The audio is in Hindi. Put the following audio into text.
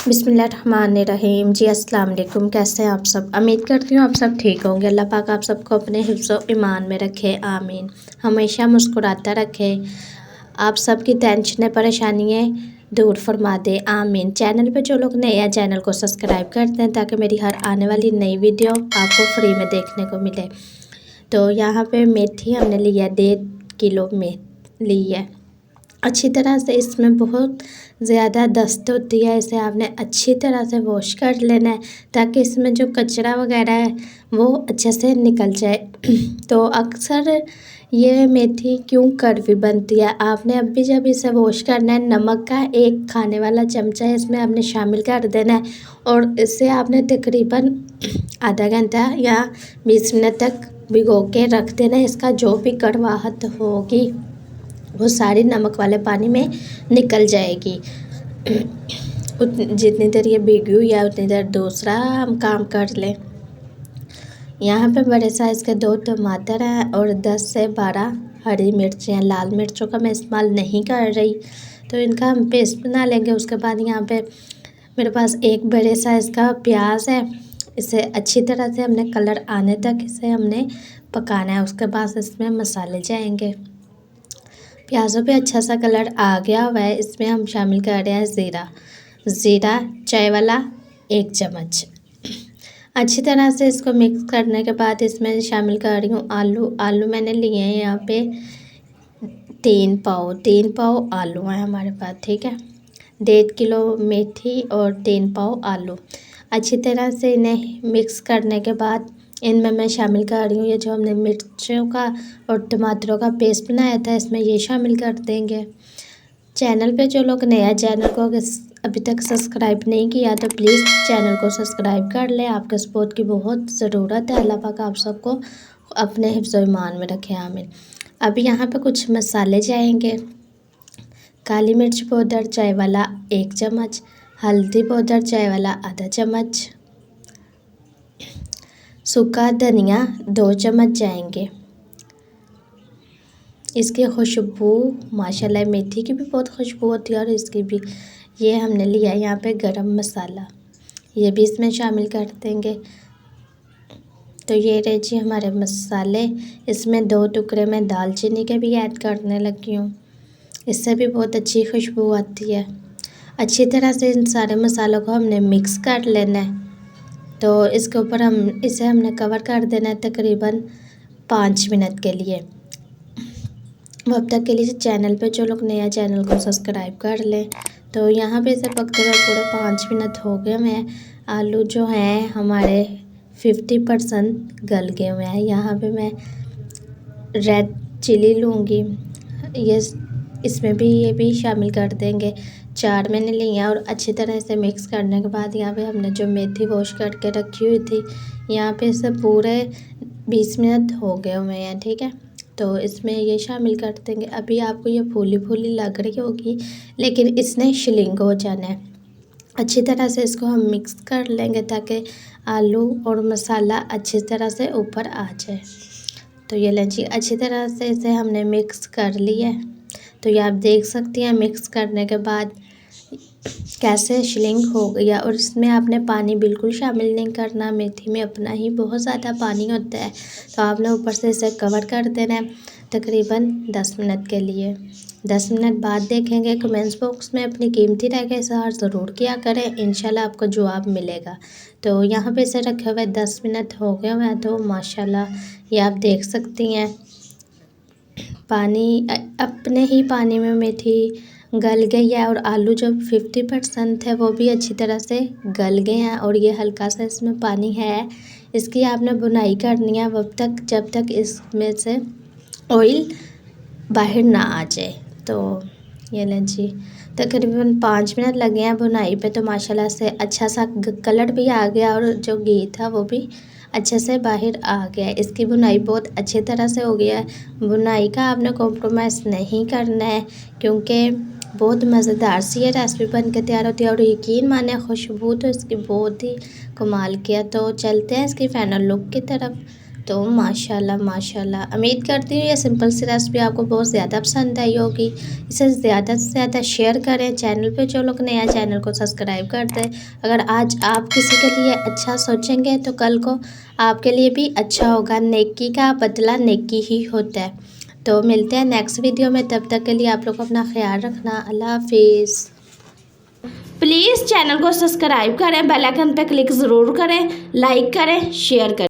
बिस्मिल्लाहिर्रहमानिर्रहीम। जी अस्सलाम वालेकुम। कैसे हैं आप सब? उम्मीद करती हूँ आप सब ठीक होंगे। अल्लाह पाक आप सबको अपने हिफ्ज़ व ईमान में रखे, आमीन। हमेशा मुस्कुराता रखे, आप सबकी टेंशनें परेशानियाँ दूर फरमा दे, आमीन। चैनल पे जो लोग नए हैं चैनल को सब्सक्राइब कर दें ताकि मेरी हर आने वाली नई वीडियो आपको फ्री में देखने को मिले। तो यहाँ पे मेथी हमने लिया 1.5 किलो में ली है। अच्छी तरह से इसमें बहुत ज़्यादा दस्त होती है, इसे आपने अच्छी तरह से वॉश कर लेना है ताकि इसमें जो कचरा वगैरह है वो अच्छे से निकल जाए। तो अक्सर ये मेथी क्यों कड़वी बनती है, आपने अभी जब इसे वॉश करना है नमक का 1 खाने वाला चमचा इसमें आपने शामिल कर देना है और इसे आपने तकरीबन आधा घंटा या 20 मिनट तक भिगो के रख देना है। इसका जो भी कड़वाहट होगी वो सारी नमक वाले पानी में निकल जाएगी। जितनी देर ये भीगी हुई है उतनी देर दूसरा हम काम कर लें। यहाँ पे बड़े साइज़ के 2 टमाटर हैं और 10 से 12 हरी मिर्चें हैं। लाल मिर्चों का मैं इस्तेमाल नहीं कर रही, तो इनका हम पेस्ट बना लेंगे। उसके बाद यहाँ पे मेरे पास एक बड़े साइज़ का प्याज है। इसे अच्छी तरह से हमने कलर आने तक इसे हमने पकाना है। उसके बाद इसमें मसाले जाएंगे। प्याज़ों पे अच्छा सा कलर आ गया हुआ है, इसमें हम शामिल कर रहे हैं ज़ीरा चाय वाला 1 चम्मच। अच्छी तरह से इसको मिक्स करने के बाद इसमें शामिल कर रही हूँ आलू मैंने लिए हैं यहाँ पे 3 पाव आलू हैं हमारे पास, ठीक है। 1.5 किलो मेथी और 3 पाव आलू। अच्छी तरह से इन्हें मिक्स करने के बाद इनमें मैं शामिल कर रही हूँ ये जो हमने मिर्चों का और टमाटरों का पेस्ट बनाया था, इसमें ये शामिल कर देंगे। चैनल पे जो लोग नया चैनल को अभी तक सब्सक्राइब नहीं किया तो प्लीज़ चैनल को सब्सक्राइब कर लें, आपके सपोर्ट की बहुत ज़रूरत है। अल्लाह पाक आप सबको अपने हिफ्ज़ व ईमान में रखे, आमीन। अभी यहाँ पे कुछ मसाले जाएंगे। काली मिर्च पाउडर चाय वाला 1 चम्मच, हल्दी पाउडर चाय वाला आधा चम्मच, सूखा धनिया 2 चम्मच जाएंगे। इसकी खुशबू माशाल्लाह मेथी की भी बहुत खुशबू होती है और इसकी भी। ये हमने लिया है यहाँ पे गरम मसाला, ये भी इसमें शामिल कर देंगे। तो ये रहे जी हमारे मसाले। इसमें 2 टुकड़े में दालचीनी के भी ऐड करने लगी हूँ, इससे भी बहुत अच्छी खुशबू आती है। अच्छी तरह से इन सारे मसालों को हमने मिक्स कर लेना है। तो इसके ऊपर इसे हमने कवर कर देना है तकरीबन 5 मिनट के लिए। अब तक के लिए चैनल पे जो लोग नया चैनल को सब्सक्राइब कर लें। तो यहाँ पे इसे पकते हुए पूरे 5 मिनट हो गए हैं। आलू जो हैं हमारे 50% गल गए हुए हैं। यहाँ पे मैं रेड चिली लूँगी, ये इसमें भी ये भी शामिल कर देंगे। 4 मैंने लिए हैं और अच्छी तरह से मिक्स करने के बाद यहाँ पे हमने जो मेथी वॉश करके रखी हुई थी यहाँ पे इसे पूरे 20 मिनट हो गए हुए हैं, ठीक है। तो इसमें ये शामिल कर देंगे। अभी आपको ये फूली फूली लग रही होगी लेकिन इसने शिलिंग हो जाना है। अच्छी तरह से इसको हम मिक्स कर लेंगे ताकि आलू और मसाला अच्छी तरह से ऊपर आ जाए। तो ये लें जी, अच्छी तरह से इसे हमने मिक्स कर लिया है। तो ये आप देख सकती हैं मिक्स करने के बाद कैसे शिलिंग हो गई है। और इसमें आपने पानी बिल्कुल शामिल नहीं करना, मेथी में अपना ही बहुत ज़्यादा पानी होता है। तो आपने ऊपर से इसे कवर कर देना है तकरीबन 10 मिनट के लिए। 10 मिनट बाद देखेंगे। कमेंट्स बॉक्स में अपनी कीमती राय का इज़हार ज़रूर किया करें, इंशाल्लाह आपको जवाब मिलेगा। तो यहाँ पे इसे रखे हुए 10 मिनट हो गए हुए हैं। तो माशाल्लाह ये आप देख सकती हैं पानी अपने ही पानी में मेथी गल गई है और आलू जो 50% है वो भी अच्छी तरह से गल गए हैं। और ये हल्का सा इसमें पानी है, इसकी आपने बुनाई करनी है जब तक इसमें से ऑयल बाहर ना आ जाए। तो ये लें जी, तकरीबन 5 मिनट लगे हैं बुनाई पे। तो माशाल्लाह से अच्छा सा कलर भी आ गया और जो घी था वो भी अच्छे से बाहर आ गया है। इसकी बुनाई बहुत अच्छी तरह से हो गया है। बुनाई का आपने कॉम्प्रोमाइज़ नहीं करना है क्योंकि बहुत मज़ेदार सी ये रेसिपी बन के तैयार होती है। और यकीन माने खुशबू तो इसकी बहुत ही कमाल की है। तो चलते हैं इसकी फाइनल लुक की तरफ। तो माशाल्लाह माशाल्लाह, उम्मीद करती हूँ ये सिंपल सी रेसिपी आपको बहुत ज़्यादा पसंद आई होगी। इसे ज़्यादा से ज़्यादा शेयर करें। चैनल पे जो लोग नया, चैनल को सब्सक्राइब कर दें। अगर आज आप किसी के लिए अच्छा सोचेंगे तो कल को आपके लिए भी अच्छा होगा। नेकी का बदला नेकी ही होता है। तो मिलते हैं नेक्स्ट वीडियो में, तब तक के लिए आप लोग अपना ख्याल रखना। अल्लाह हाफिज़। प्लीज़ चैनल को सब्सक्राइब करें, बेल आइकन पर क्लिक ज़रूर करें, लाइक करें, शेयर करें।